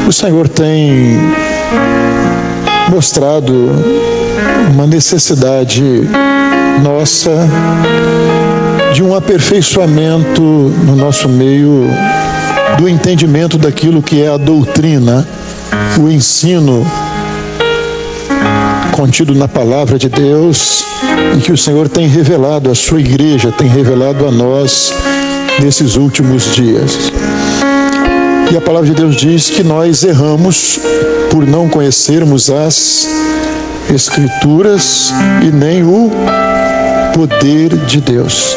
O Senhor tem mostrado uma necessidade nossa de um aperfeiçoamento no nosso meio do entendimento daquilo que é a doutrina, o ensino contido na palavra de Deus, e que o Senhor tem revelado à sua igreja, tem revelado a nós nesses últimos dias. E a palavra de Deus diz que nós erramos por não conhecermos as Escrituras e nem o poder de Deus.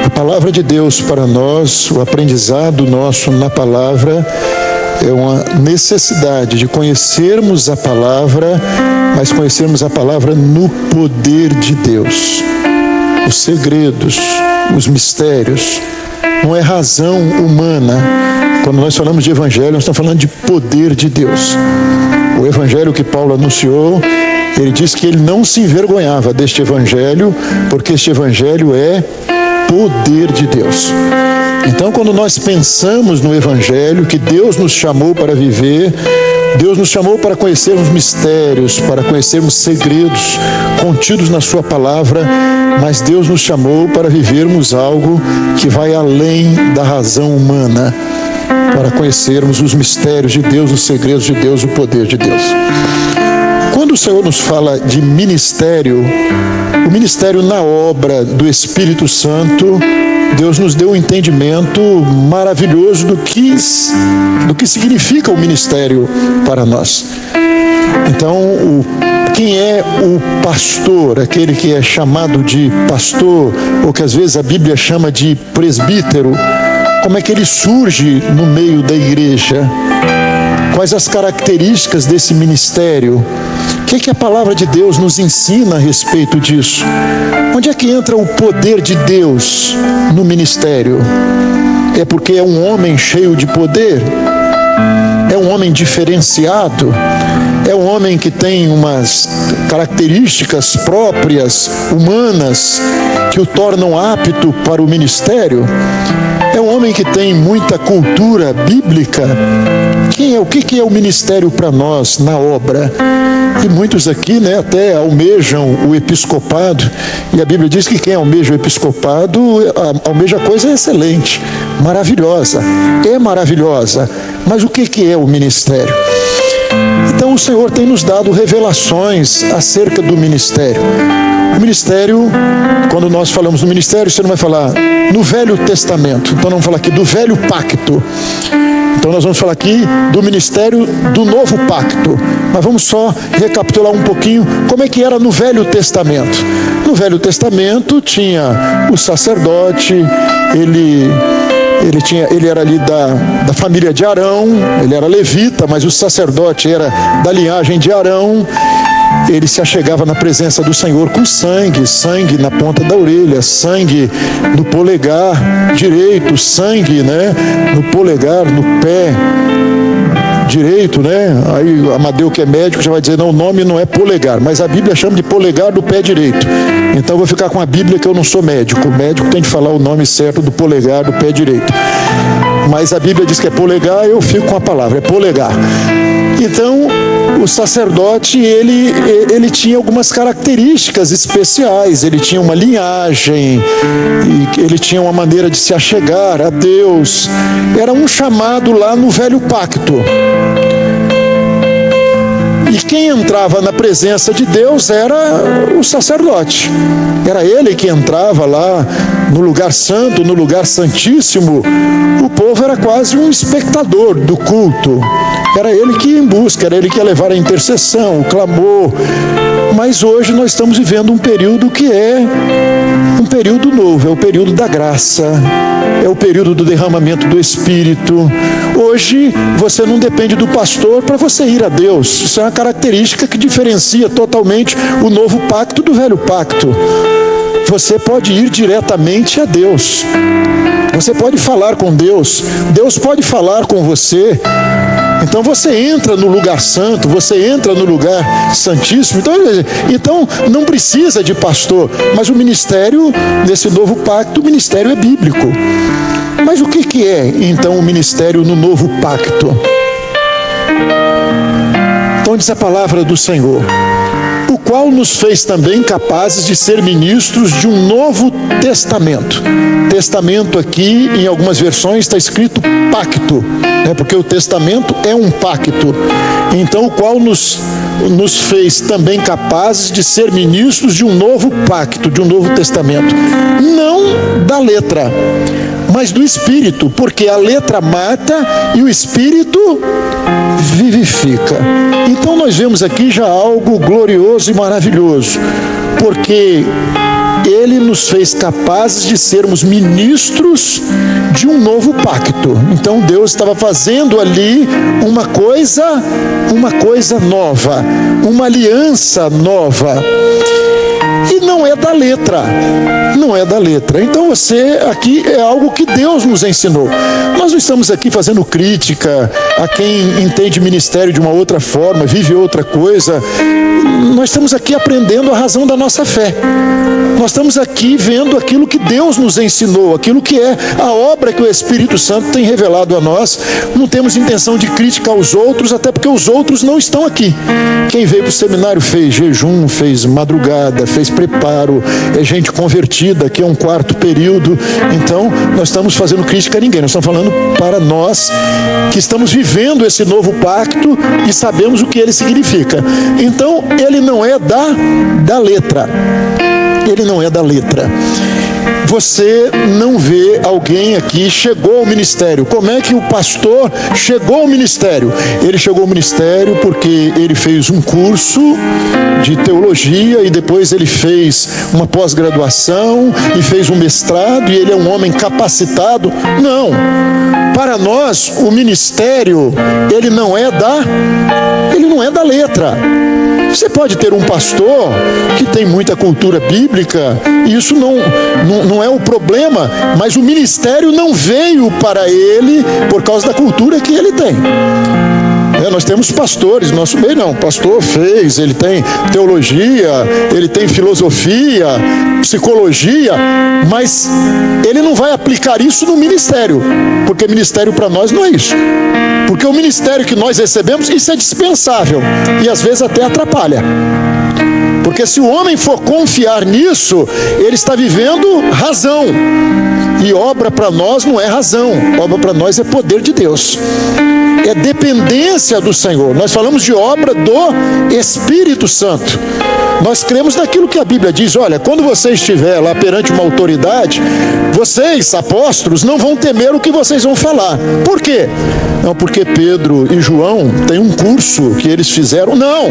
A palavra de Deus para nós, o aprendizado nosso na palavra, é uma necessidade de conhecermos a palavra, mas conhecermos a palavra no poder de Deus. Os segredos, os mistérios, não é razão humana. Quando nós falamos de evangelho, nós estamos falando de poder de Deus. O evangelho que Paulo anunciou, ele diz que ele não se envergonhava deste evangelho, porque este evangelho é poder de Deus. Então, quando nós pensamos no evangelho que Deus nos chamou para viver, Deus nos chamou para conhecermos mistérios, para conhecermos segredos contidos na sua palavra, mas Deus nos chamou para vivermos algo que vai além da razão humana, para conhecermos os mistérios de Deus, os segredos de Deus, o poder de Deus. Quando o Senhor nos fala de ministério, o ministério na obra do Espírito Santo, Deus nos deu um entendimento maravilhoso do que significa o ministério para nós. Então, quem é o pastor, aquele que é chamado de pastor, ou que às vezes a Bíblia chama de presbítero, como é que ele surge no meio da igreja? Quais as características desse ministério? O que a palavra de Deus nos ensina a respeito disso? Onde é que entra o poder de Deus no ministério? É porque é um homem cheio de poder? É um homem diferenciado? É um homem que tem umas características próprias, humanas, que o tornam apto para o ministério? É um homem que tem muita cultura bíblica? O que é o ministério para nós na obra? E muitos aqui, até almejam o episcopado, e a Bíblia diz que quem almeja o episcopado almeja coisa excelente, maravilhosa, é maravilhosa, mas o que é o ministério? Então o Senhor tem nos dado revelações acerca do ministério. O ministério, quando nós falamos do ministério, você não vai falar no Velho Testamento, então não vamos falar aqui do Velho Pacto. Então nós vamos falar aqui do ministério do Novo Pacto. Mas vamos só recapitular um pouquinho como é que era no Velho Testamento. No Velho Testamento tinha o sacerdote, ele era ali da família de Arão, ele era levita, mas o sacerdote era da linhagem de Arão. Ele se achegava na presença do Senhor com sangue na ponta da orelha, sangue no polegar direito, sangue, no polegar, no pé direito, Aí Amadeu, que é médico, já vai dizer, não, o nome não é polegar, mas a Bíblia chama de polegar do pé direito. Então eu vou ficar com a Bíblia, que eu não sou médico. O médico tem que falar o nome certo do polegar do pé direito. Mas a Bíblia diz que é polegar, eu fico com a palavra, é polegar. Então, o sacerdote, ele tinha algumas características especiais, ele tinha uma linhagem, ele tinha uma maneira de se achegar a Deus. Era um chamado lá no Velho Pacto. E quem entrava na presença de Deus era o sacerdote. Era ele que entrava lá no lugar santo, no lugar santíssimo. O povo era quase um espectador do culto. Era ele que ia em busca, era ele que ia levar a intercessão, o clamor. Mas hoje nós estamos vivendo um período que é um período novo, é o período da graça, é o período do derramamento do Espírito. Hoje você não depende do pastor para você ir a Deus. Isso é uma característica que diferencia totalmente o novo pacto do velho pacto. Você pode ir diretamente a Deus. Você pode falar com Deus. Deus pode falar com você. Então você entra no lugar santo, você entra no lugar santíssimo. Então não precisa de pastor. Mas o ministério, nesse novo pacto, o ministério é bíblico. Mas o que é então o ministério no novo pacto? Então diz a palavra do Senhor: o qual nos fez também capazes de ser ministros de um novo testamento. Testamento aqui, em algumas versões, está escrito pacto, né? Porque o testamento é um pacto. Então, o qual nos fez também capazes de ser ministros de um novo pacto, de um novo testamento. Não da letra, mas do Espírito, porque a letra mata e o Espírito vivifica. Então nós vemos aqui já algo glorioso e maravilhoso, porque Ele nos fez capazes de sermos ministros de um novo pacto. Então Deus estava fazendo ali uma coisa nova, uma aliança nova. E não é da letra, não é da letra. Então você aqui é algo que Deus nos ensinou. Nós não estamos aqui fazendo crítica a quem entende ministério de uma outra forma, vive outra coisa. Nós estamos aqui aprendendo a razão da nossa fé. Nós estamos aqui vendo aquilo que Deus nos ensinou, aquilo que é a obra que o Espírito Santo tem revelado a nós. Não temos intenção de crítica aos outros, até porque os outros não estão aqui. Quem veio para o seminário fez jejum, fez madrugada, fez preparo, é gente convertida, que é um quarto período. Então, nós estamos fazendo crítica a ninguém, nós estamos falando para nós que estamos vivendo esse novo pacto e sabemos o que ele significa. Então, ele não é da letra. Ele não é da letra. Você não vê alguém aqui chegou ao ministério. Como é que o pastor chegou ao ministério? Ele chegou ao ministério porque ele fez um curso de teologia e depois ele fez uma pós-graduação e fez um mestrado e ele é um homem capacitado. Não. Para nós, o ministério, ele não é da letra. Você pode ter um pastor que tem muita cultura bíblica, e isso não é o problema, mas o ministério não veio para ele por causa da cultura que ele tem. Nós temos pastores, nosso meio não, o pastor fez, ele tem teologia, ele tem filosofia, psicologia, mas ele não vai aplicar isso no ministério, porque ministério para nós não é isso. Porque o ministério que nós recebemos, isso é dispensável e às vezes até atrapalha. Porque se o homem for confiar nisso, ele está vivendo razão. E obra para nós não é razão, obra para nós é poder de Deus. É dependência do Senhor. Nós falamos de obra do Espírito Santo. Nós cremos naquilo que a Bíblia diz. Olha, quando você estiver lá perante uma autoridade, vocês, apóstolos, não vão temer o que vocês vão falar. Por quê? Não, porque Pedro e João têm um curso que eles fizeram. Não,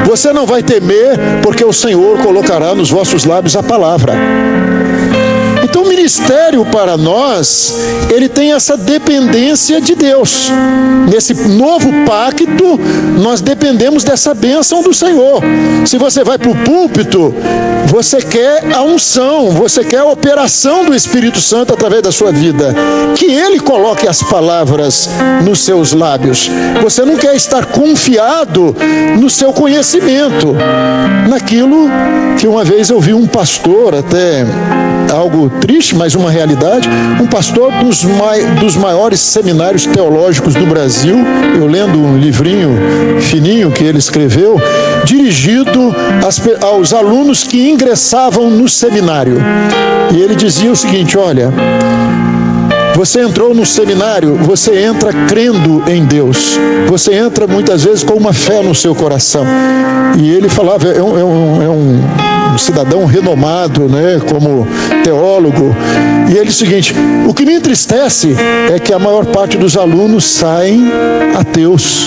você não vai temer, porque o Senhor colocará nos vossos lábios a palavra. Então o ministério para nós, ele tem essa dependência de Deus. Nesse novo pacto, nós dependemos dessa bênção do Senhor. Se você vai para o púlpito, você quer a unção, você quer a operação do Espírito Santo através da sua vida. Que Ele coloque as palavras nos seus lábios. Você não quer estar confiado no seu conhecimento, naquilo que uma vez eu vi um pastor, até algo triste, mas uma realidade, um pastor dos maiores seminários teológicos do Brasil, eu lendo um livrinho fininho que ele escreveu, dirigido aos alunos que ingressavam no seminário. E ele dizia o seguinte: olha, você entrou no seminário, você entra crendo em Deus. Você entra muitas vezes com uma fé no seu coração. E ele falava, é um cidadão renomado, né, como teólogo. E ele disse o seguinte: o que me entristece é que a maior parte dos alunos saem ateus,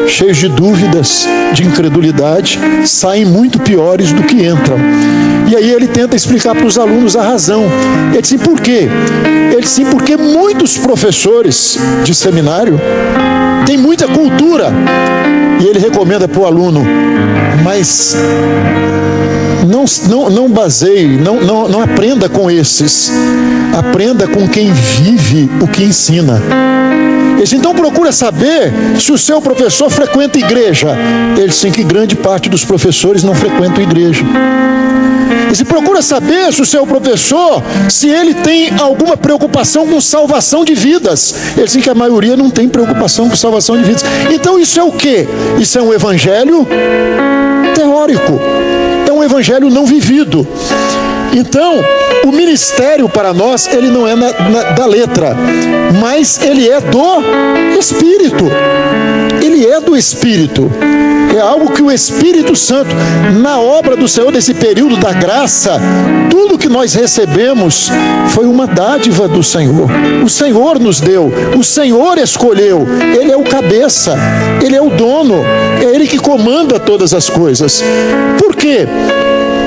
cheios de dúvidas, de incredulidade, saem muito piores do que entram. E aí ele tenta explicar para os alunos a razão. Ele disse: por quê? Ele disse: porque muitos professores de seminário têm muita cultura. E ele recomenda para o aluno: mas não baseie, não aprenda com esses, aprenda com quem vive o que ensina. Ele disse, então procura saber se o seu professor frequenta igreja. Ele disse que grande parte dos professores não frequentam igreja. Ele disse, procura saber se o seu professor, se ele tem alguma preocupação com salvação de vidas. Ele disse que a maioria não tem preocupação com salvação de vidas. Então isso é o quê? Isso é um evangelho teórico. É um evangelho não vivido. Então, o ministério para nós, ele não é da letra, mas ele é do Espírito. Ele é do Espírito. É algo que o Espírito Santo, na obra do Senhor, nesse período da graça, tudo que nós recebemos foi uma dádiva do Senhor. O Senhor nos deu, o Senhor escolheu. Ele é o cabeça, Ele é o dono, é Ele que comanda todas as coisas. Por quê?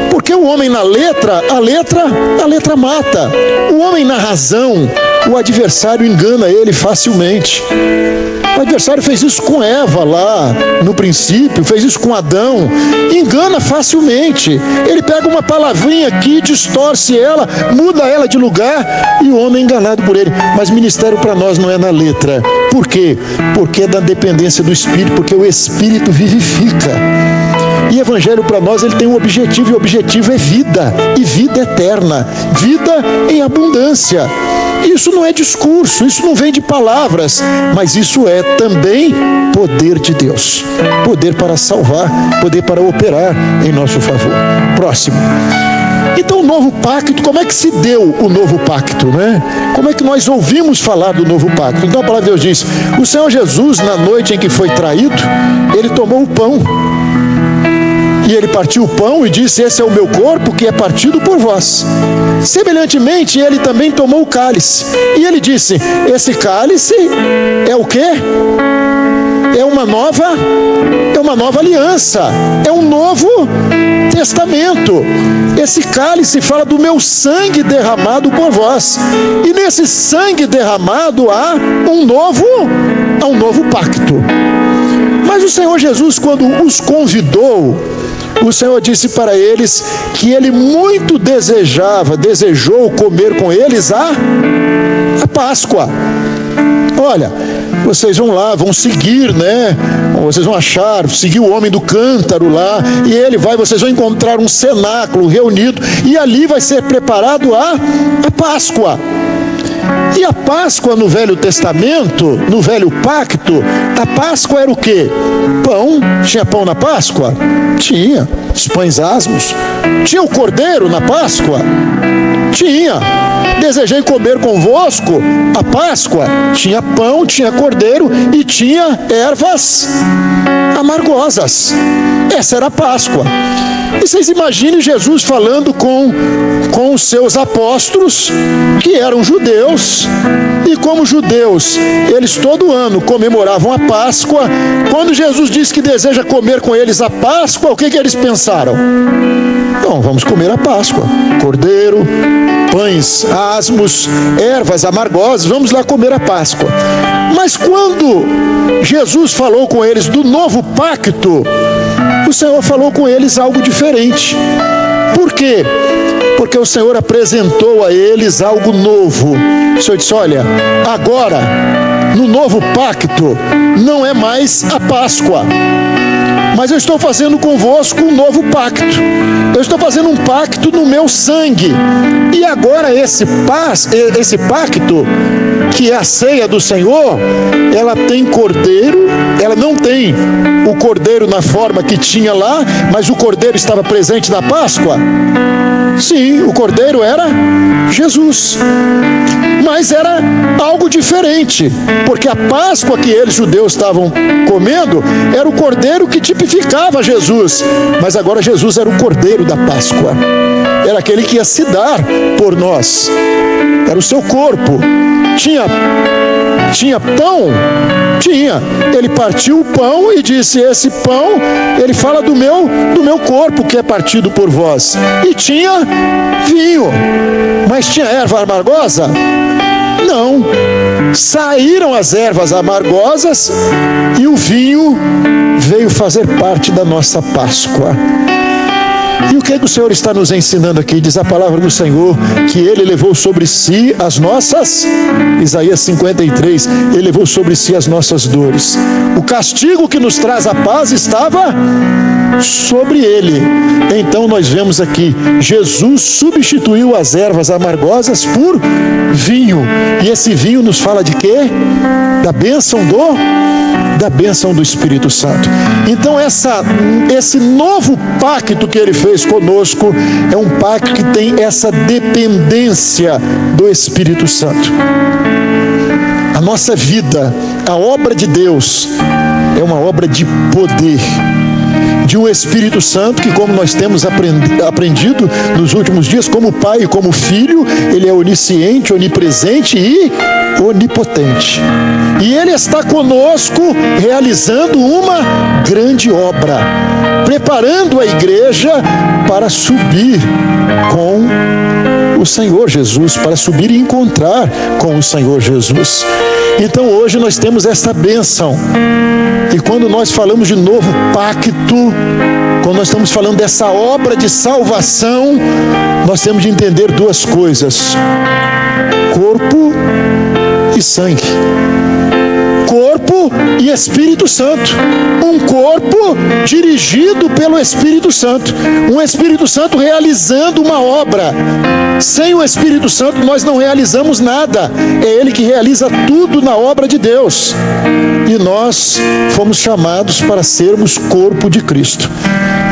Porque o homem na letra, a letra mata. O homem na razão, o adversário engana ele facilmente. O adversário fez isso com Eva lá no princípio, fez isso com Adão, engana facilmente. Ele pega uma palavrinha aqui, distorce ela, muda ela de lugar e o homem é enganado por ele. Mas ministério para nós não é na letra. Por quê? Porque é da dependência do Espírito, porque o Espírito vivifica. E evangelho para nós, ele tem um objetivo, e o objetivo é vida, e vida eterna, vida em abundância. Isso não é discurso, isso não vem de palavras, mas isso é também poder de Deus. Poder para salvar, poder para operar em nosso favor. Próximo. Então o novo pacto, como é que se deu o novo pacto, né? Como é que nós ouvimos falar do novo pacto? Então a palavra de Deus diz, o Senhor Jesus, na noite em que foi traído, ele tomou o pão. E ele partiu o pão e disse, esse é o meu corpo que é partido por vós. Semelhantemente, ele também tomou o cálice. E ele disse, esse cálice é o quê? É uma nova aliança. É um novo testamento. Esse cálice fala do meu sangue derramado por vós. E nesse sangue derramado há um novo pacto. Mas o Senhor Jesus, quando os convidou, o Senhor disse para eles que ele muito desejou comer com eles a Páscoa. Olha, vocês vão lá, vão seguir, né? Vocês vão seguir o homem do cântaro lá, e vocês vão encontrar um cenáculo reunido, e ali vai ser preparado a Páscoa. E a Páscoa no Velho Testamento, no Velho Pacto, a Páscoa era o quê? Pão. Tinha pão na Páscoa? Tinha. Os pães asmos. Tinha o cordeiro na Páscoa? Tinha. Desejei comer convosco a Páscoa? Tinha pão, tinha cordeiro e tinha ervas amargosas. Essa era a Páscoa. E vocês imaginem Jesus falando com os seus apóstolos, que eram judeus, e como judeus, eles todo ano comemoravam a Páscoa. Quando Jesus disse que deseja comer com eles a Páscoa, o que eles pensaram? Então, vamos comer a Páscoa. Cordeiro, pães asmos, ervas amargosas, vamos lá comer a Páscoa. Mas quando Jesus falou com eles do novo pacto, o Senhor falou com eles algo diferente. Por quê? Porque o Senhor apresentou a eles algo novo. O Senhor disse, olha, agora, no novo pacto, não é mais a Páscoa, mas eu estou fazendo convosco um novo pacto. Eu estou fazendo um pacto no meu sangue. E agora esse pacto, que é a ceia do Senhor, ela tem cordeiro. Ela não tem o cordeiro na forma que tinha lá, mas o cordeiro estava presente na Páscoa. Sim, o cordeiro era Jesus. Mas era algo diferente, porque a Páscoa que eles, judeus, estavam comendo era o cordeiro que tipificava Jesus. Mas agora Jesus era o cordeiro da Páscoa. Era aquele que ia se dar por nós. Era o seu corpo. Tinha pão? Tinha. Ele partiu o pão e disse, esse pão, ele fala do meu corpo que é partido por vós. E tinha vinho. Mas tinha erva amargosa? Não. Saíram as ervas amargosas e o vinho veio fazer parte da nossa Páscoa. E o que o Senhor está nos ensinando aqui? Diz a palavra do Senhor que Ele levou sobre si as nossas, Isaías 53, Ele levou sobre si as nossas dores. O castigo que nos traz a paz estava sobre Ele. Então nós vemos aqui, Jesus substituiu as ervas amargosas por vinho. E esse vinho nos fala de quê? Da bênção do Espírito Santo. Então esse novo pacto que Ele fez conosco é um pacto que tem essa dependência do Espírito Santo. A nossa vida, a obra de Deus, é uma obra de poder, de um Espírito Santo que, como nós temos aprendido nos últimos dias, como Pai e como Filho, Ele é onisciente, onipresente e onipotente. E Ele está conosco realizando uma grande obra, preparando a igreja para subir com o Senhor Jesus, para subir e encontrar com o Senhor Jesus. Então hoje nós temos esta bênção. E quando nós falamos de novo pacto, quando nós estamos falando dessa obra de salvação, nós temos de entender duas coisas: corpo e sangue. Corpo e Espírito Santo. Um corpo dirigido pelo Espírito Santo. Um Espírito Santo realizando uma obra. Sem o Espírito Santo nós não realizamos nada. É Ele que realiza tudo na obra de Deus. E nós fomos chamados para sermos corpo de Cristo.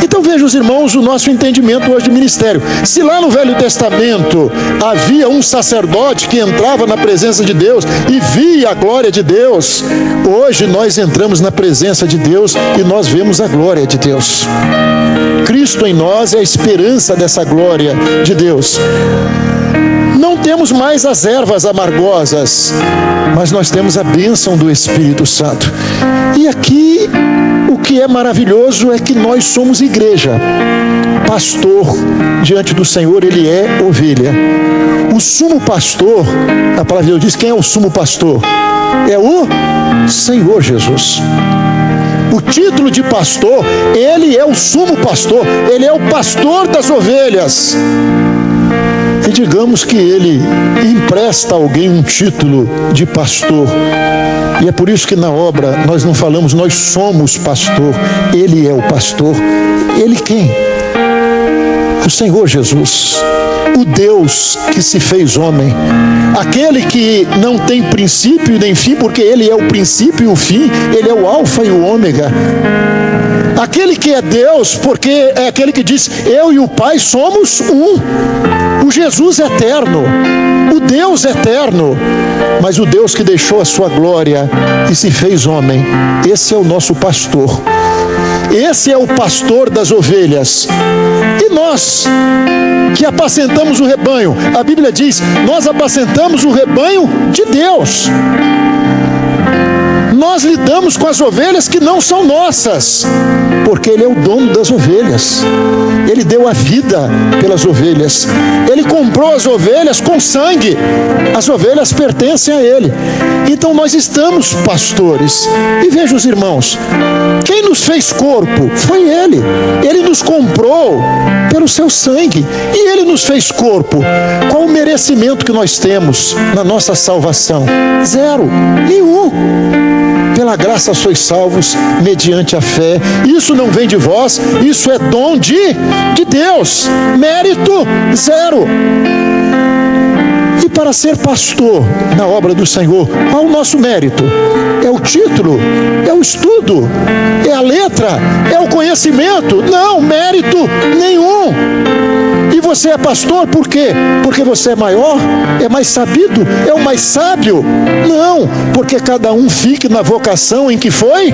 Então vejam, os irmãos, o nosso entendimento hoje de ministério. Se lá no Velho Testamento havia um sacerdote que entrava na presença de Deus e via a glória de Deus, hoje nós entramos na presença de Deus e nós vemos a glória de Deus. Cristo em nós é a esperança dessa glória de Deus. Não temos mais as ervas amargosas, mas nós temos a bênção do Espírito Santo. E aqui o que é maravilhoso é que nós somos igreja. Pastor diante do Senhor, ele é ovelha. O sumo pastor, a palavra de Deus diz, quem é o sumo pastor? É o Senhor Jesus. O título de pastor, ele é o sumo pastor, ele é o pastor das ovelhas. E digamos que ele empresta a alguém um título de pastor. E é por isso que na obra nós não falamos nós somos pastor, ele é o pastor. Ele quem? O Senhor Jesus, o Deus que se fez homem, aquele que não tem princípio nem fim, porque ele é o princípio e o fim, ele é o alfa e o ômega. Aquele que é Deus, porque é aquele que diz, eu e o Pai somos um. O Jesus eterno, o Deus eterno, mas o Deus que deixou a sua glória e se fez homem. Esse é o nosso pastor. Esse é o pastor das ovelhas. E nós, que apacentamos o rebanho, a Bíblia diz, nós apacentamos o rebanho de Deus. Nós lidamos com as ovelhas que não são nossas, porque Ele é o dono das ovelhas. Ele deu a vida pelas ovelhas. Ele comprou as ovelhas com sangue. As ovelhas pertencem a Ele. Então nós estamos pastores. E veja os irmãos, quem nos fez corpo foi Ele. Ele nos comprou pelo seu sangue. E Ele nos fez corpo. Qual o merecimento que nós temos na nossa salvação? Zero, nenhum. Pela graça sois salvos mediante a fé. Isso não vem de vós, isso é dom de Deus. Mérito zero. E para ser pastor na obra do Senhor, qual o nosso mérito? É o título? É o estudo? É a letra? É o conhecimento? Não, mérito nenhum. E você é pastor por quê? Porque você é maior? É mais sabido? É o mais sábio? Não, porque cada um fique na vocação em que foi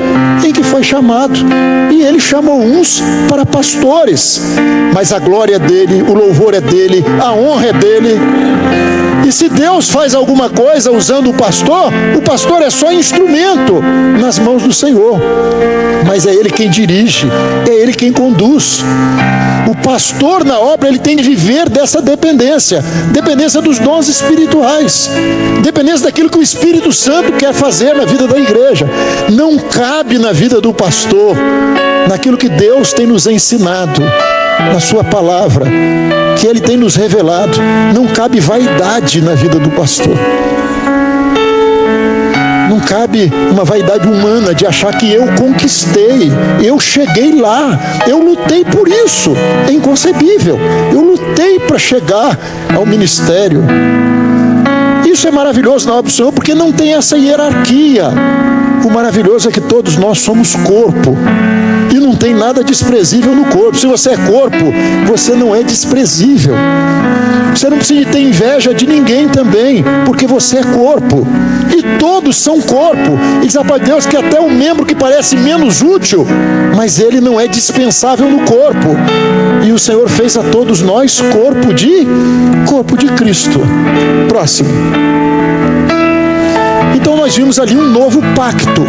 chamado. E Ele chamou uns para pastores. Mas a glória é dele, o louvor é dele, a honra é dele. E se Deus faz alguma coisa usando o pastor é só instrumento nas mãos do Senhor. Mas é Ele quem dirige, é Ele quem conduz. O pastor na obra, ele tem de viver dessa dependência dos dons espirituais, dependência daquilo que o Espírito Santo quer fazer na vida da igreja. Não cabe na vida do pastor, naquilo que Deus tem nos ensinado, na sua palavra, que Ele tem nos revelado. Não cabe vaidade na vida do pastor. Não cabe uma vaidade humana de achar que eu conquistei, eu cheguei lá, eu lutei por isso. É inconcebível. Eu lutei para chegar ao ministério. Isso é maravilhoso na obra do Senhor, porque não tem essa hierarquia. O maravilhoso é que todos nós somos corpo, e não tem nada desprezível no corpo. Se você é corpo, você não é desprezível. Você não precisa ter inveja de ninguém também, porque você é corpo, e todos são corpo. E diz a palavra de Deus que até o membro que parece menos útil, mas ele não é dispensável no corpo. E o Senhor fez a todos nós corpo de Cristo. Próximo. Então nós vimos ali um novo pacto,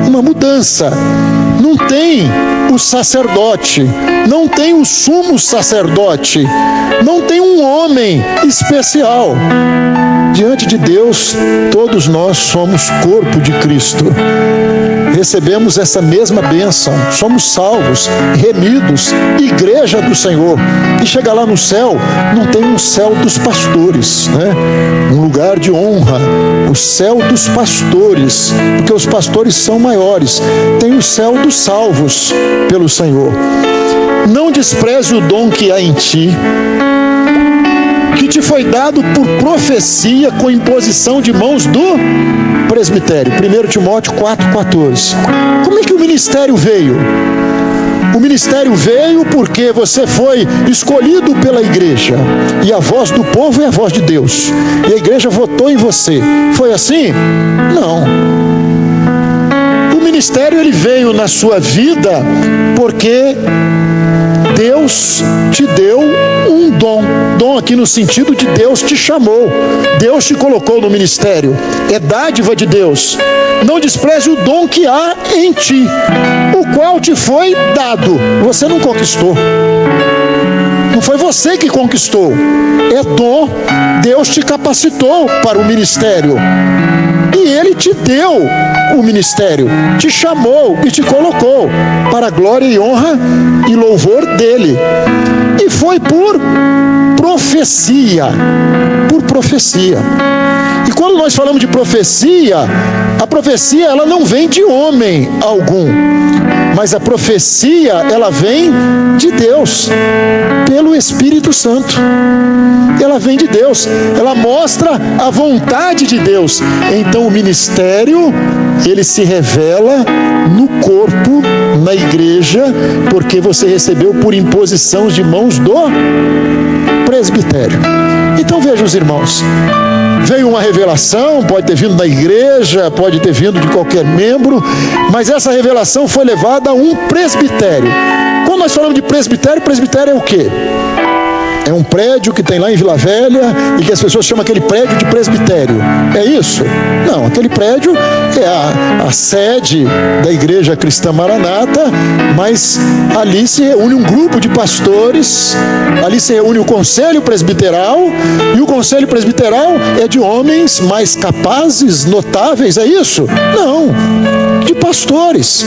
uma mudança. Não tem o sacerdote, não tem o sumo sacerdote, não tem um homem especial. Diante de Deus, todos nós somos corpo de Cristo. Recebemos essa mesma bênção, somos salvos, remidos, igreja do Senhor. E chega lá no céu, não tem um céu dos pastores, né? Um lugar de honra, o céu dos pastores, porque os pastores são maiores. Tem o céu dos salvos pelo Senhor. Não despreze o dom que há em ti, que te foi dado por profecia com imposição de mãos do presbitério. 1 Timóteo 4,14. Como é que o ministério veio? O ministério veio porque você foi escolhido pela igreja, e a voz do povo é a voz de Deus, e a igreja votou em você. Foi assim? Não. O ministério ele veio na sua vida porque Deus te deu um dom. Dom aqui no sentido de Deus te chamou, Deus te colocou no ministério. É dádiva de Deus. Não despreze o dom que há em ti, o qual te foi dado. Você não conquistou. Não foi você que conquistou. É dom. Deus te capacitou para o ministério. E Ele te deu o ministério, te chamou e te colocou para a glória e honra e louvor dEle. E foi por profecia. Por profecia. E quando nós falamos de profecia, a profecia ela não vem de homem algum, mas a profecia ela vem de Deus, pelo Espírito Santo. Ela vem de Deus, ela mostra a vontade de Deus. Então o ministério ele se revela no corpo, na igreja, porque você recebeu por imposição de mãos do presbitério. Então vejam os irmãos, veio uma revelação, pode ter vindo da igreja, pode ter vindo de qualquer membro, mas essa revelação foi levada a um presbitério. Quando nós falamos de presbitério, presbitério é o quê? É um prédio que tem lá em Vila Velha e que as pessoas chamam aquele prédio de presbitério. É isso? Não, aquele prédio é a sede da Igreja Cristã Maranata, mas ali se reúne um grupo de pastores, ali se reúne o conselho presbiteral, e o conselho presbiteral é de homens mais capazes, notáveis, é isso? Não, de pastores.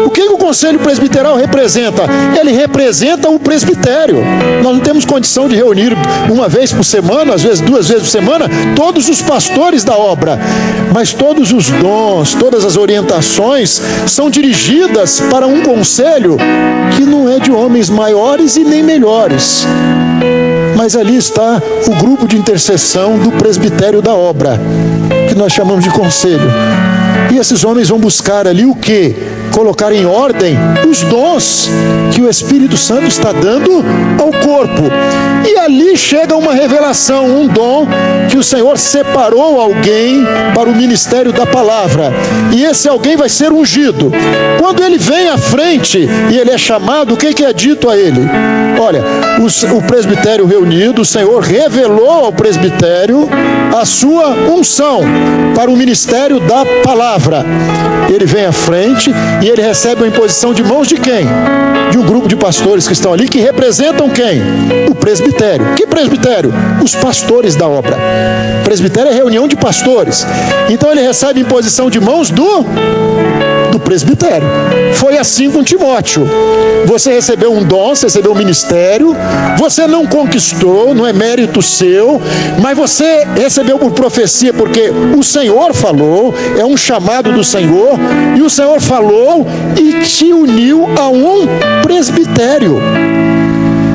O que o conselho presbiteral representa? Ele representa o presbitério. Nós não temos condição de reunir uma vez por semana, às vezes 2 vezes por semana, todos os pastores da obra, mas todos os dons, todas as orientações são dirigidas para um conselho que não é de homens maiores e nem melhores, mas ali está o grupo de intercessão do presbitério da obra, que nós chamamos de conselho. E esses homens vão buscar ali o quê? Colocar em ordem os dons que o Espírito Santo está dando ao corpo. E ali chega uma revelação, um dom que o Senhor separou alguém para o ministério da palavra. E esse alguém vai ser ungido. Quando ele vem à frente e ele é chamado, o que é dito a ele? Olha, o presbitério reunido, o Senhor revelou ao presbitério a sua unção para o ministério da palavra. Ele vem à frente e ele recebe a imposição de mãos de quem? De um grupo de pastores que estão ali, que representam quem? O presbitério. Que presbitério? Os pastores da obra. Presbitério é reunião de pastores. Então ele recebe imposição de mãos do presbitério. Foi assim com Timóteo. Você recebeu um dom, você recebeu um ministério, você não conquistou, não é mérito seu, mas você recebeu por profecia, porque o Senhor falou, é um chamado do Senhor, e o Senhor falou e te uniu a um presbitério.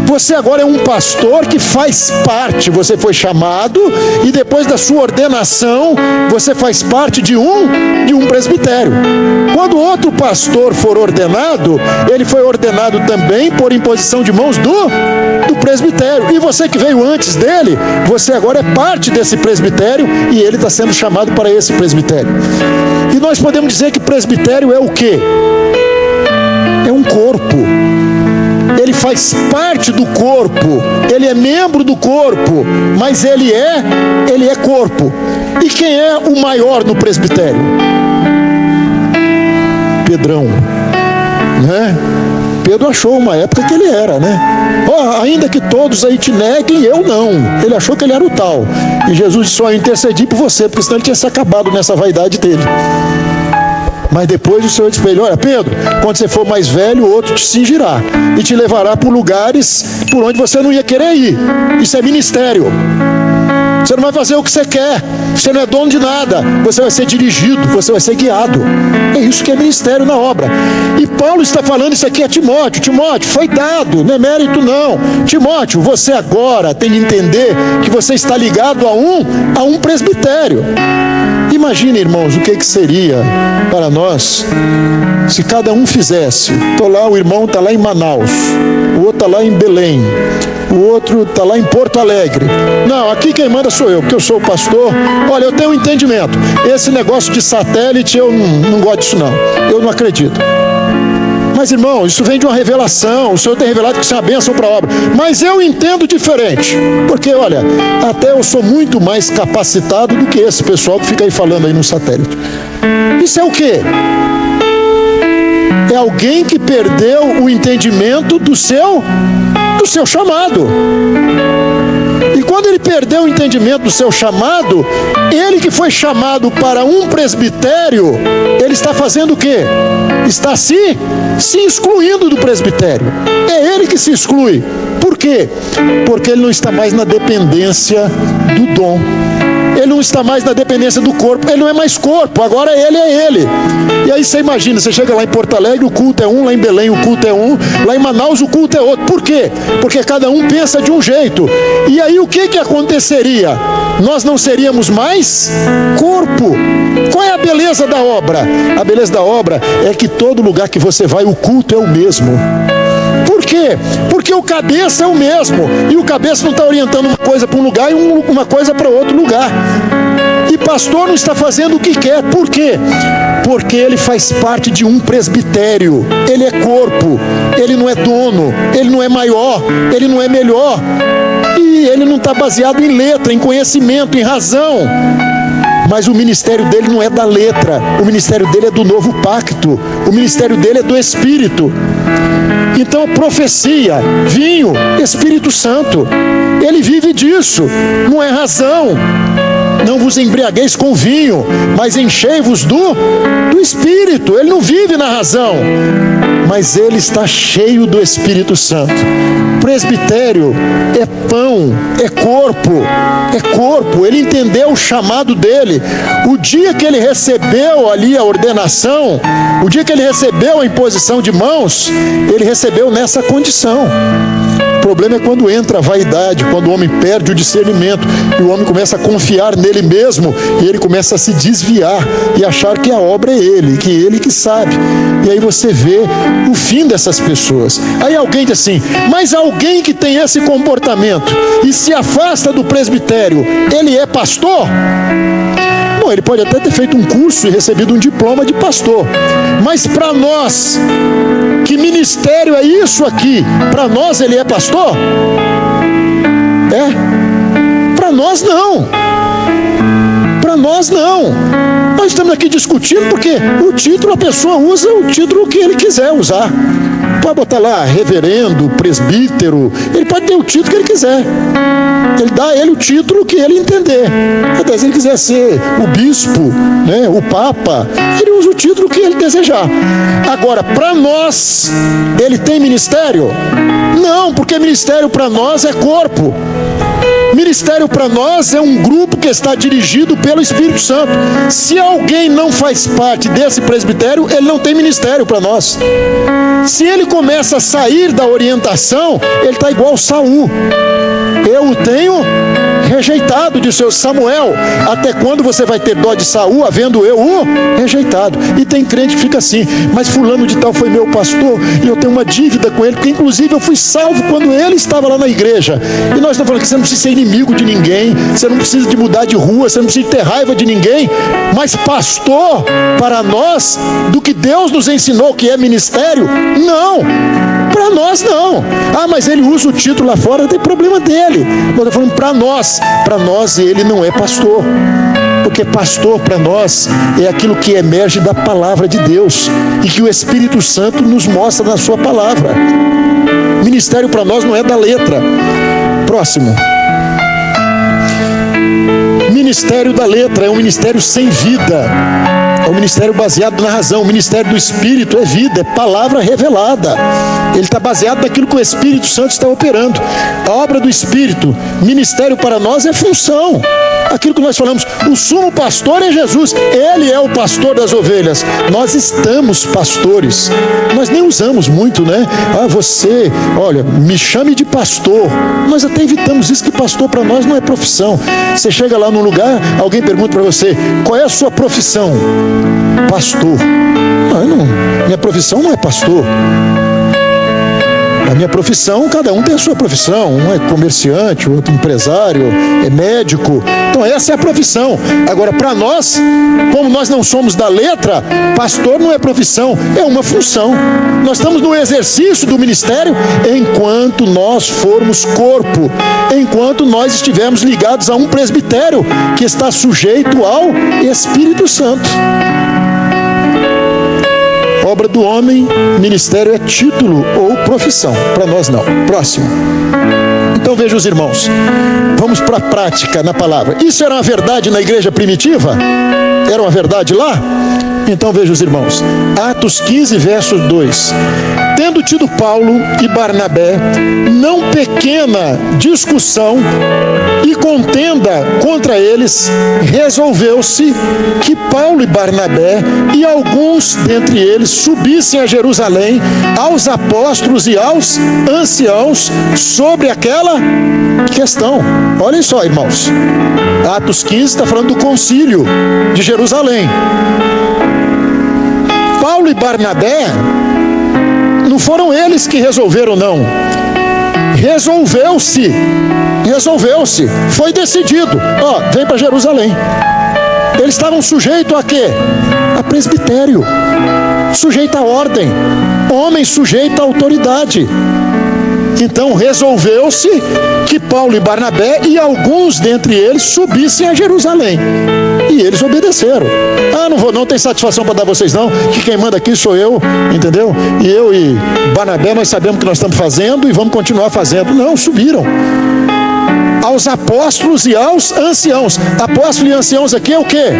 Você agora é um pastor que faz parte, você foi chamado e depois da sua ordenação, você faz parte de um presbitério. Quando outro pastor for ordenado, ele foi ordenado também por imposição de mãos do presbitério. E você que veio antes dele, você agora é parte desse presbitério e ele está sendo chamado para esse presbitério. E nós podemos dizer que presbitério é o quê? É um corpo. Ele faz parte do corpo, ele é membro do corpo, mas ele é corpo. E quem é o maior no presbitério? Pedrão, né? Pedro achou uma época que ele era, né? Ainda que todos aí te neguem, eu não. Ele achou que ele era o tal. E Jesus disse: eu intercedi por você, porque senão ele tinha se acabado nessa vaidade dele. Mas depois o Senhor disse para ele: olha, Pedro, quando você for mais velho, o outro te cingirá e te levará por lugares por onde você não ia querer ir. Isso é ministério. Você não vai fazer o que você quer, você não é dono de nada, você vai ser dirigido, você vai ser guiado. É isso que é ministério na obra. E Paulo está falando isso aqui a Timóteo. Timóteo, foi dado, não é mérito não. Timóteo, você agora tem que entender que você está ligado a um presbitério. Imagine, irmãos, o que seria para nós se cada um fizesse. O irmão está lá em Manaus, o outro está lá em Belém, o outro está lá em Porto Alegre. Não, aqui quem manda sou eu, porque eu sou o pastor. Olha, eu tenho um entendimento. Esse negócio de satélite, eu não gosto disso não. Eu não acredito. Mas, irmão, isso vem de uma revelação. O Senhor tem revelado que isso é uma bênção para a obra. Mas eu entendo diferente. Porque, olha, até eu sou muito mais capacitado do que esse pessoal que fica aí falando aí no satélite. Isso é o quê? É alguém que perdeu o entendimento do seu chamado. E quando ele perdeu o entendimento do seu chamado, ele que foi chamado para um presbitério, ele está fazendo o quê? Está se excluindo do presbitério. É ele que se exclui. Por quê? Porque ele não está mais na dependência do dom. Ele não está mais na dependência do corpo. Ele não é mais corpo, agora ele é ele. E aí você imagina, você chega lá em Porto Alegre, o culto é um, lá em Belém o culto é um, lá em Manaus o culto é outro. Por quê? Porque cada um pensa de um jeito. E aí o que aconteceria? Nós não seríamos mais corpo. Qual é a beleza da obra? A beleza da obra é que todo lugar que você vai, o culto é o mesmo. Por quê? Porque o cabeça é o mesmo. E o cabeça não está orientando uma coisa para um lugar e uma coisa para outro lugar. E pastor não está fazendo o que quer. Por quê? Porque ele faz parte de um presbitério. Ele é corpo. Ele não é dono. Ele não é maior. Ele não é melhor. E ele não está baseado em letra, em conhecimento, em razão. Mas o ministério dele não é da letra. O ministério dele é do novo pacto. O ministério dele é do Espírito. Então, profecia, vinho, Espírito Santo, ele vive disso, não é razão. Não vos embriagueis com vinho, mas enchei-vos do Espírito. Ele não vive na razão, mas ele está cheio do Espírito Santo. Presbitério é pão, é corpo. Ele entendeu o chamado dele. O dia que ele recebeu ali a ordenação, o dia que ele recebeu a imposição de mãos, ele recebeu nessa condição. O problema é quando entra a vaidade, quando o homem perde o discernimento e o homem começa a confiar nele mesmo e ele começa a se desviar e achar que a obra é ele que sabe. E aí você vê o fim dessas pessoas. Aí alguém diz assim: mas alguém que tem esse comportamento e se afasta do presbitério, ele é pastor? Bom, ele pode até ter feito um curso e recebido um diploma de pastor, mas para nós, que ministério é isso aqui? Para nós ele é pastor? Para nós não. Para nós não. Nós estamos aqui discutindo porque o título, a pessoa usa o título que ele quiser usar. pode botar lá reverendo, presbítero, ele pode ter o título que ele quiser. Ele dá a ele o título que ele entender. Até se ele quiser ser o bispo, né, o papa, ele usa o título que ele desejar. Agora, para nós, ele tem ministério? Não, porque ministério para nós é corpo. Ministério para nós é um grupo que está dirigido pelo Espírito Santo. Se alguém não faz parte desse presbitério, ele não tem ministério para nós. Se ele começa a sair da orientação, ele está igual Saul. Eu o tenho rejeitado, disse o Samuel. Até quando você vai ter dó de Saul, havendo eu o rejeitado? E tem crente que fica assim: mas fulano de tal foi meu pastor, e eu tenho uma dívida com ele, porque inclusive eu fui salvo quando ele estava lá na igreja. E nós estamos falando que você não precisa ser inimigo de ninguém, você não precisa de mudar de rua, você não precisa ter raiva de ninguém. Mas pastor, para nós, do que Deus nos ensinou que é ministério, não. Para nós não. Ah, mas ele usa o título lá fora, tem problema dele. Eu estou falando para nós ele não é pastor. Porque pastor para nós é aquilo que emerge da palavra de Deus e que o Espírito Santo nos mostra na sua palavra. Ministério para nós não é da letra. Próximo. Ministério da letra é um ministério sem vida. É um ministério baseado na razão. O ministério do Espírito é vida, é palavra revelada. Ele está baseado naquilo que o Espírito Santo está operando. A obra do Espírito, ministério para nós é função. Aquilo que nós falamos, o sumo pastor é Jesus. Ele é o pastor das ovelhas. Nós estamos pastores. Nós nem usamos muito, né? Ah, você, olha, me chame de pastor. Nós até evitamos isso, que pastor para nós não é profissão. Você chega lá num lugar, alguém pergunta para você: qual é a sua profissão? Pastor. Minha profissão não é pastor. A minha profissão, cada um tem a sua profissão. Um é comerciante, o outro empresário, é médico. Então essa é a profissão. Agora, para nós, como nós não somos da letra, pastor não é profissão, é uma função. Nós estamos no exercício do ministério enquanto nós formos corpo, enquanto nós estivermos ligados a um presbitério que está sujeito ao Espírito Santo. Obra do homem, ministério é título ou profissão. Para nós não. Próximo. Então veja os irmãos. Vamos para a prática na palavra. Isso era uma verdade na igreja primitiva? Era uma verdade lá? Então veja os irmãos. Atos 15, verso 2. Tendo tido Paulo e Barnabé não pequena discussão e contenda contra eles, resolveu-se que Paulo e Barnabé e alguns dentre eles subissem a Jerusalém aos apóstolos e aos anciãos sobre aquela questão. Olhem só, irmãos. Atos 15 está falando do concílio de Jerusalém. Paulo e Barnabé, não foram eles que resolveram, não. Resolveu-se, foi decidido. Vem para Jerusalém. Eles estavam sujeitos a quê? A presbitério, sujeito à ordem, homem sujeito à autoridade. Então resolveu-se que Paulo e Barnabé e alguns dentre eles subissem a Jerusalém. E eles obedeceram. Não tem satisfação para dar vocês não, que quem manda aqui sou eu, entendeu? E eu e Barnabé, nós sabemos o que nós estamos fazendo e vamos continuar fazendo. Não, subiram. Aos apóstolos e aos anciãos. Apóstolos e anciãos aqui é o quê?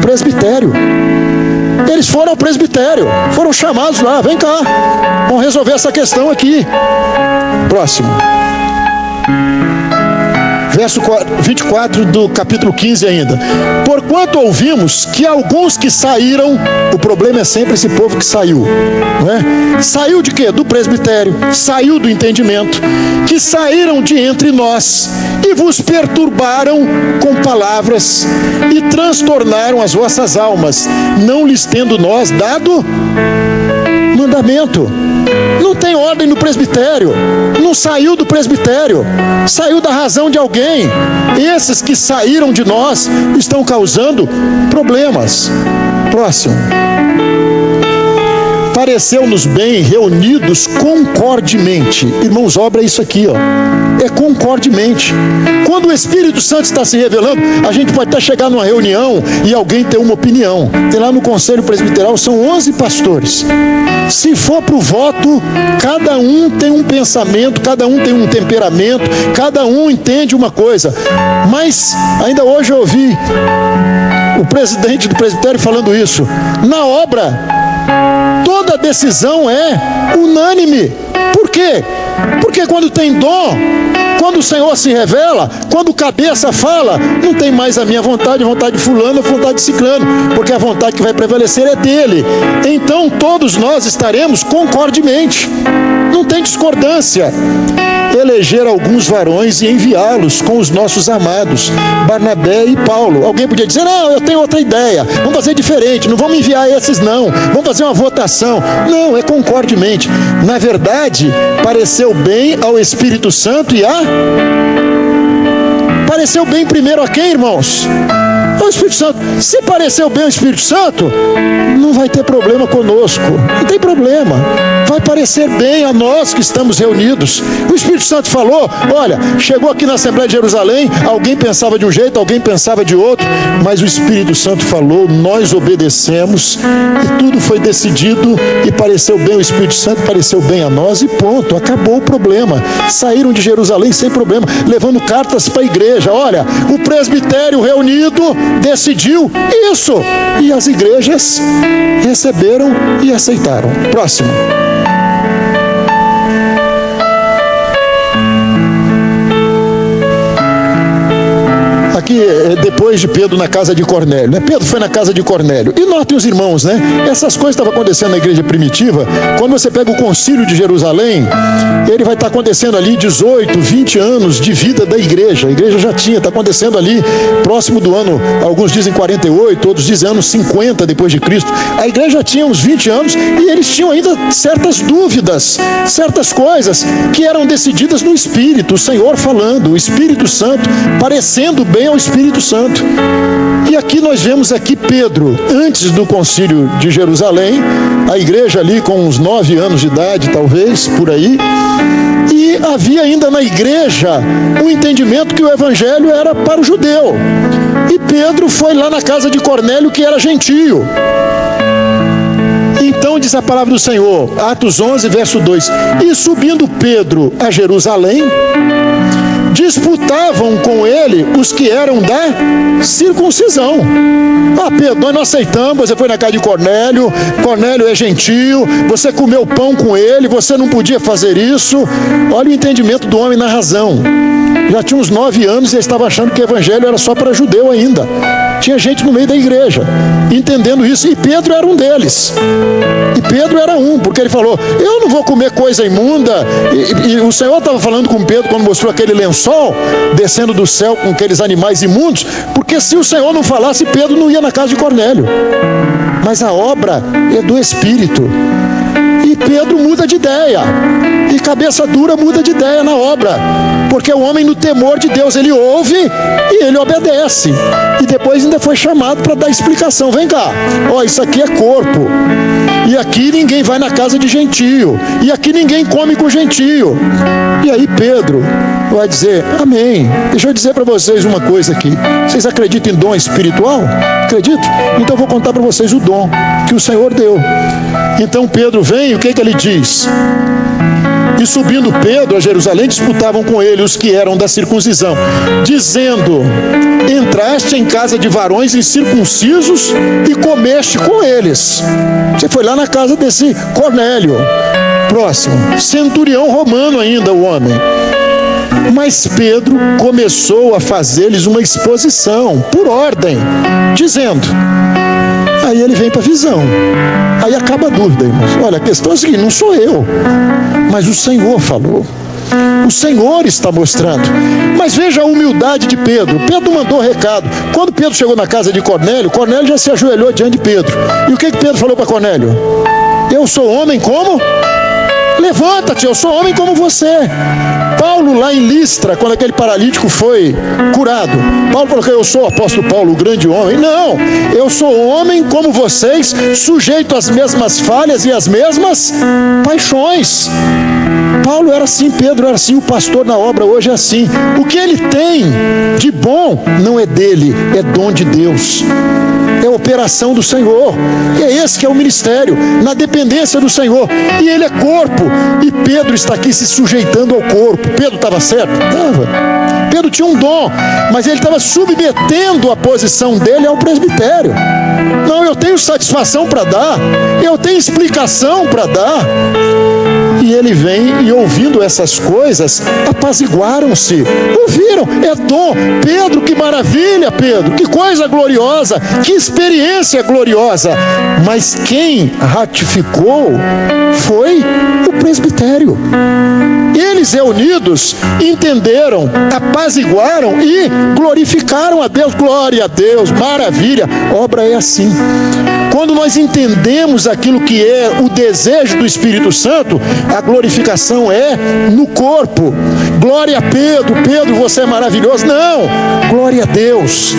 Presbitério. Eles foram ao presbitério, foram chamados lá: vem cá, vamos resolver essa questão aqui. Próximo. Verso 24 do capítulo 15 ainda. Porquanto ouvimos que alguns que saíram, o problema é sempre esse povo que saiu, não é? Saiu de quê? Do presbitério, saiu do entendimento, que saíram de entre nós e vos perturbaram com palavras e transtornaram as vossas almas, não lhes tendo nós dado mandamento. Não tem ordem no presbitério, não saiu do presbitério, saiu da razão de alguém. Esses que saíram de nós estão causando problemas. Próximo. pareceu-nos bem, reunidos concordemente. Irmãos, obra é isso aqui, ó. É concordemente. Quando o Espírito Santo está se revelando, a gente pode até chegar numa reunião e alguém ter uma opinião. Tem lá no Conselho Presbiteral, são 11 pastores. Se for para o voto, cada um tem um pensamento, cada um tem um temperamento, cada um entende uma coisa. Mas, ainda hoje eu ouvi o presidente do presbitério falando isso. Na obra, toda decisão é unânime. Por quê? Porque quando tem dom, quando o Senhor se revela, quando o cabeça fala, não tem mais a minha vontade, a vontade de fulano, a vontade de ciclano, porque a vontade que vai prevalecer é dele. Então todos nós estaremos concordemente, não tem discordância. Eleger alguns varões e enviá-los com os nossos amados, Barnabé e Paulo. Alguém podia dizer, não, eu tenho outra ideia, vamos fazer diferente, não vamos enviar esses não, vamos fazer uma votação. Não, é concordemente. Na verdade, pareceu bem ao Espírito Santo e pareceu bem primeiro a quem, irmãos? Ao Espírito Santo. Se pareceu bem ao Espírito Santo, não vai ter problema conosco, não tem problema, vai parecer bem a nós que estamos reunidos. O Espírito Santo falou, olha, chegou aqui na Assembleia de Jerusalém, alguém pensava de um jeito, alguém pensava de outro, mas o Espírito Santo falou, nós obedecemos, e tudo foi decidido, e pareceu bem ao Espírito Santo, pareceu bem a nós, e ponto, acabou o problema. Saíram de Jerusalém sem problema, levando cartas para a igreja. Olha, o presbitério reunido decidiu isso, e as igrejas receberam e aceitaram. Próximo. Aqui, depois de Pedro na casa de Cornélio, né? Pedro foi na casa de Cornélio. E notem os irmãos, né? Essas coisas estavam acontecendo na igreja primitiva. Quando você pega o concílio de Jerusalém, ele vai estar acontecendo ali 18, 20 anos de vida da igreja. A igreja já tinha, está acontecendo ali próximo do ano, alguns dizem 48, outros dizem anos 50 depois de Cristo. A igreja já tinha uns 20 anos e eles tinham ainda certas dúvidas, certas coisas que eram decididas no Espírito, o Senhor falando, o Espírito Santo parecendo bem ao Espírito Santo. E aqui nós vemos aqui Pedro, antes do concílio de Jerusalém, a igreja ali com uns 9 anos de idade, talvez, por aí, e havia ainda na igreja um entendimento que o evangelho era para o judeu. E Pedro foi lá na casa de Cornélio, que era gentio. Então diz a palavra do Senhor, Atos 11, verso 2, e subindo Pedro a Jerusalém, disputavam com ele os que eram da circuncisão. Pedro, nós não aceitamos, você foi na casa de Cornélio, Cornélio é gentio, você comeu pão com ele, você não podia fazer isso. Olha o entendimento do homem na razão. Já tinha uns 9 anos e ele estava achando que o evangelho era só para judeu ainda. Tinha gente no meio da igreja entendendo isso, e Pedro era um deles. E Pedro era um, porque ele falou, eu não vou comer coisa imunda. E o Senhor estava falando com Pedro quando mostrou aquele lençol descendo do céu com aqueles animais imundos, porque se o Senhor não falasse, Pedro não ia na casa de Cornélio. Mas a obra é do Espírito. E Pedro muda de ideia, e cabeça dura muda de ideia na obra, porque o homem no temor de Deus, ele ouve e ele obedece, e depois ainda foi chamado para dar explicação. Vem cá, isso aqui é corpo, e aqui ninguém vai na casa de gentio, e aqui ninguém come com gentio. E aí Pedro vai dizer, amém. Deixa eu dizer para vocês uma coisa aqui, vocês acreditam em dom espiritual? Acreditam? Então eu vou contar para vocês o dom que o Senhor deu. Então Pedro vem, o que ele diz? E subindo Pedro a Jerusalém, disputavam com ele os que eram da circuncisão, dizendo, entraste em casa de varões incircuncisos e comeste com eles. Você foi lá na casa desse Cornélio. Próximo, centurião romano ainda o homem. Mas Pedro começou a fazer-lhes uma exposição, por ordem, dizendo... Aí ele vem para a visão. Aí acaba a dúvida, irmãos. Olha, a questão é a seguinte, não sou eu, mas o Senhor falou. O Senhor está mostrando. Mas veja a humildade de Pedro. Pedro mandou recado. Quando Pedro chegou na casa de Cornélio, Cornélio já se ajoelhou diante de Pedro. E o que Pedro falou para Cornélio? Eu sou homem como? Levanta-te, eu sou homem como você. Paulo lá em Listra, quando aquele paralítico foi curado, Paulo falou que eu sou o apóstolo Paulo, o grande homem. Não, eu sou homem como vocês, sujeito às mesmas falhas e às mesmas paixões. Paulo era assim, Pedro era assim, o pastor na obra hoje é assim. O que ele tem de bom não é dele, é dom de Deus. É operação do Senhor. E é esse que é o ministério, na dependência do Senhor. E ele é corpo. E Pedro está aqui se sujeitando ao corpo. Pedro estava certo? Estava. Pedro tinha um dom, mas ele estava submetendo a posição dele ao presbitério. Não, eu tenho satisfação para dar, eu tenho explicação para dar. E ele vem e, ouvindo essas coisas, apaziguaram-se. Ouviram? É dom. Pedro, que maravilha, Pedro. Que coisa gloriosa. Que experiência gloriosa. Mas quem ratificou foi o presbitério. Eles reunidos entenderam, apaziguaram e glorificaram a Deus. Glória a Deus, maravilha. Obra é assim. Quando nós entendemos aquilo que é o desejo do Espírito Santo, a glorificação é no corpo. Glória a Pedro, Pedro, você é maravilhoso. Não, glória a Deus,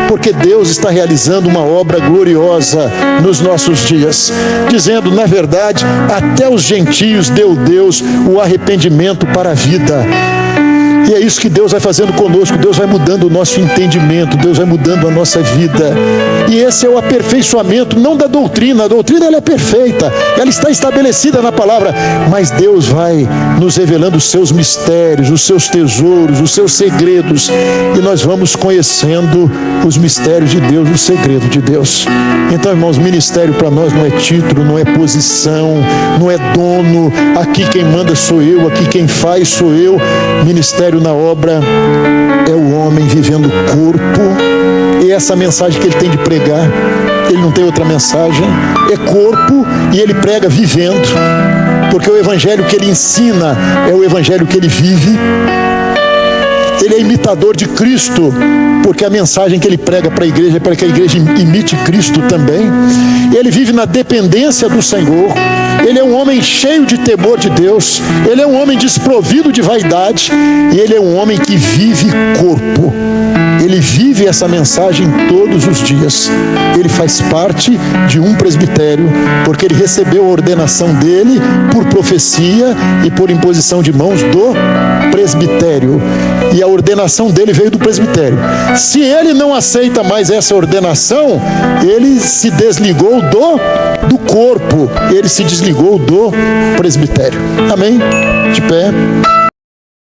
porque Deus está realizando uma obra gloriosa nos nossos dias, dizendo, na verdade, até os gentios deu Deus o arrependimento para a vida. E é isso que Deus vai fazendo conosco. Deus vai mudando o nosso entendimento, Deus vai mudando a nossa vida. E esse é o aperfeiçoamento, não da doutrina. A doutrina ela é perfeita, ela está estabelecida na palavra, mas Deus vai nos revelando os seus mistérios, os seus tesouros, os seus segredos, e nós vamos conhecendo os mistérios de Deus, o segredo de Deus. Então, irmãos, ministério para nós não é título, não é posição, não é dono. Aqui quem manda sou eu, aqui quem faz sou eu. Ministério na obra é o homem vivendo o corpo, e essa mensagem que ele tem de pregar, ele não tem outra mensagem, é corpo, e ele prega vivendo, porque o evangelho que ele ensina é o evangelho que ele vive. Ele é imitador de Cristo, porque a mensagem que ele prega para a igreja é para que a igreja imite Cristo também. Ele vive na dependência do Senhor. Ele é um homem cheio de temor de Deus. Ele é um homem desprovido de vaidade. E ele é um homem que vive corpo. Ele vive essa mensagem todos os dias. Ele faz parte de um presbitério, porque ele recebeu a ordenação dele por profecia e por imposição de mãos do presbitério. E a ordenação dele veio do presbitério. Se ele não aceita mais essa ordenação, ele se desligou do corpo. Ele se desligou do presbitério. Amém? De pé.